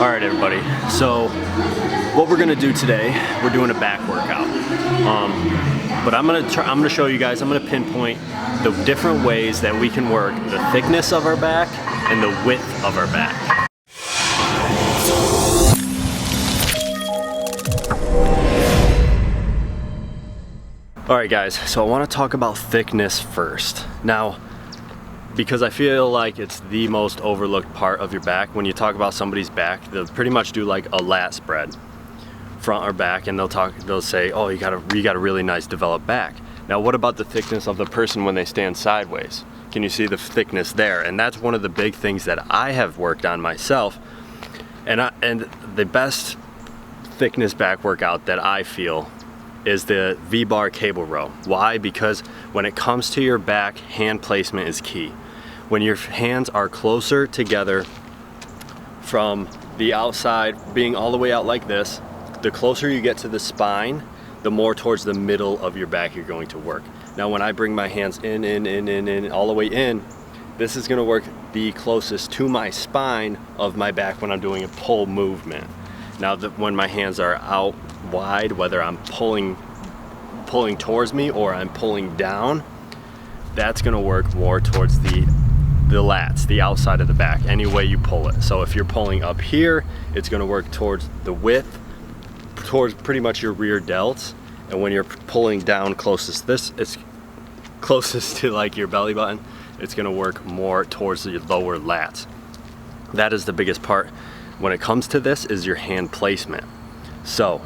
All right, everybody. So what we're gonna do today, we're doing a back workout. But I'm gonna show you guys. I'm gonna pinpoint the different ways that we can work the thickness of our back and the width of our back. All right, guys. So I want to talk about thickness first. Now, because I feel like it's the most overlooked part of your back. When you talk about somebody's back, they'll pretty much do like a lat spread, front or back, and they'll say, oh, you got a really nice developed back. Now, what about the thickness of the person when they stand sideways? Can you see the thickness there? And that's one of the big things that I have worked on myself. And the best thickness back workout that I feel is the V-bar cable row. Why? Because when it comes to your back, hand placement is key. When your hands are closer together from the outside, being all the way out like this, the closer you get to the spine, the more towards the middle of your back you're going to work. Now, when I bring my hands in, all the way in, this is gonna work the closest to my spine of my back when I'm doing a pull movement. Now, when my hands are out wide, whether I'm pulling towards me or I'm pulling down, that's gonna work more towards the lats, the outside of the back, any way you pull it. So if you're pulling up here, it's gonna work towards the width, towards pretty much your rear delts. And when you're pulling down closest, it's closest to like your belly button, it's gonna work more towards the lower lats. That is the biggest part when it comes to this, is your hand placement. So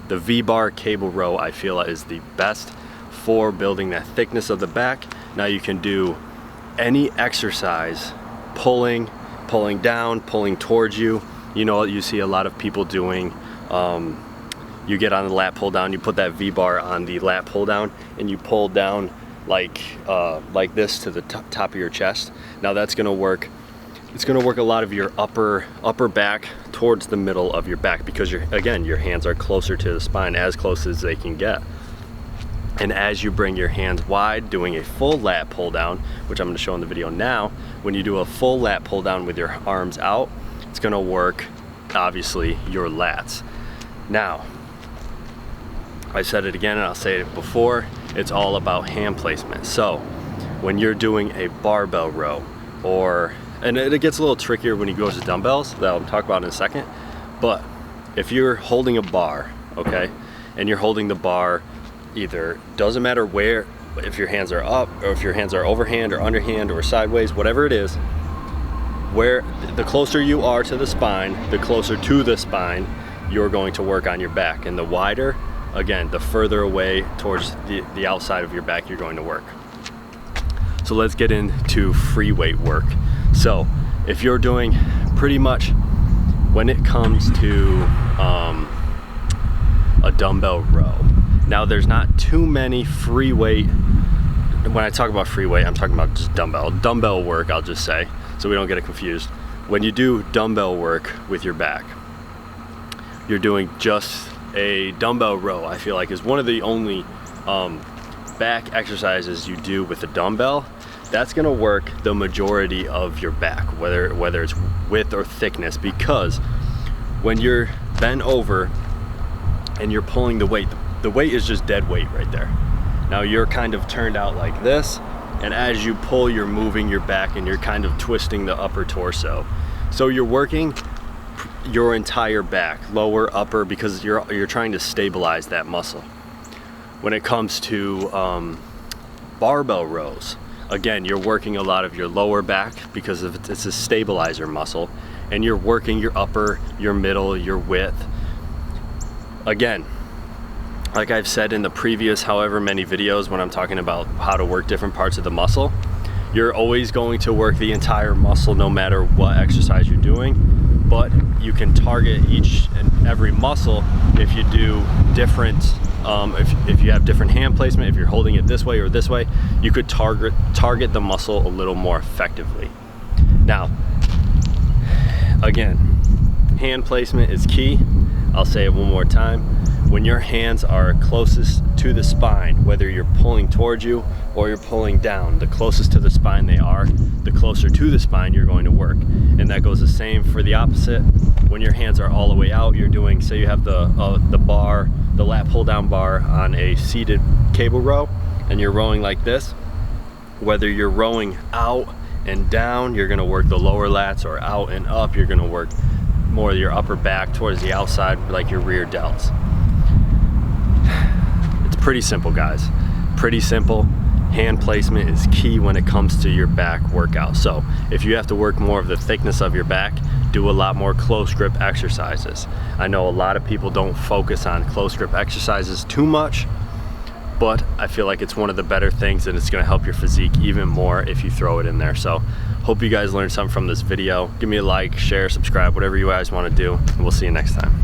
the V-bar cable row, I feel, is the best for building that thickness of the back. Now you can do any exercise, pulling down, pulling towards you. You know, you see a lot of people doing, you get on the lat pull down, you put that V-bar on the lat pull down, and you pull down like this to the top of your chest. Now that's gonna work. It's gonna work a lot of your upper back towards the middle of your back, because your hands are closer to the spine, as close as they can get. And as you bring your hands wide, doing a full lat pull down, which I'm gonna show in the video now, when you do a full lat pull down with your arms out, it's gonna work, obviously, your lats. Now, I said it again and I'll say it before, it's all about hand placement. So when you're doing a barbell row, and it gets a little trickier when you go to dumbbells, that I'll talk about in a second, but if you're holding a bar, okay, and you're holding the bar, either, doesn't matter where, if your hands are up or if your hands are overhand or underhand or sideways, whatever it is, where the closer you are to the spine, the closer to the spine you're going to work on your back. And the wider, again, the further away towards the outside of your back you're going to work. So let's get into free weight work. So if you're doing, pretty much when it comes to a dumbbell row, now there's not too many free weight. When I talk about free weight, I'm talking about just dumbbell work, I'll just say, so we don't get it confused. When you do dumbbell work with your back, you're doing just a dumbbell row, I feel like, is one of the only back exercises you do with a dumbbell. That's gonna work the majority of your back, whether it's width or thickness, because when you're bent over and you're pulling the weight is just dead weight right there. Now you're kind of turned out like this, and as you pull, you're moving your back and you're kind of twisting the upper torso. So you're working your entire back, lower, upper, because you're trying to stabilize that muscle. When it comes to barbell rows, again, you're working a lot of your lower back because it's a stabilizer muscle, and you're working your upper, your middle, your width. Again, like I've said in the previous however many videos when I'm talking about how to work different parts of the muscle, you're always going to work the entire muscle no matter what exercise you're doing, but you can target each and every muscle if you do different, if you have different hand placement, if you're holding it this way or this way, you could target the muscle a little more effectively. Now, again, hand placement is key. I'll say it one more time. When your hands are closest to the spine, whether you're pulling towards you or you're pulling down, the closest to the spine they are, the closer to the spine you're going to work. And that goes the same for the opposite. when your hands are all the way out, you're doing, say you have the bar, the lat pull down bar on a seated cable row, and you're rowing like this. Whether you're rowing out and down, you're gonna work the lower lats, or out and up, you're gonna work more of your upper back towards the outside, like your rear delts. It's pretty simple, guys. Pretty simple. Hand placement is key when it comes to your back workout. So if you have to work more of the thickness of your back, do a lot more close grip exercises. I know a lot of people don't focus on close grip exercises too much, but I feel like it's one of the better things, and it's gonna help your physique even more if you throw it in there. So hope you guys learned something from this video. Give me a like, share, subscribe, whatever you guys wanna do, and we'll see you next time.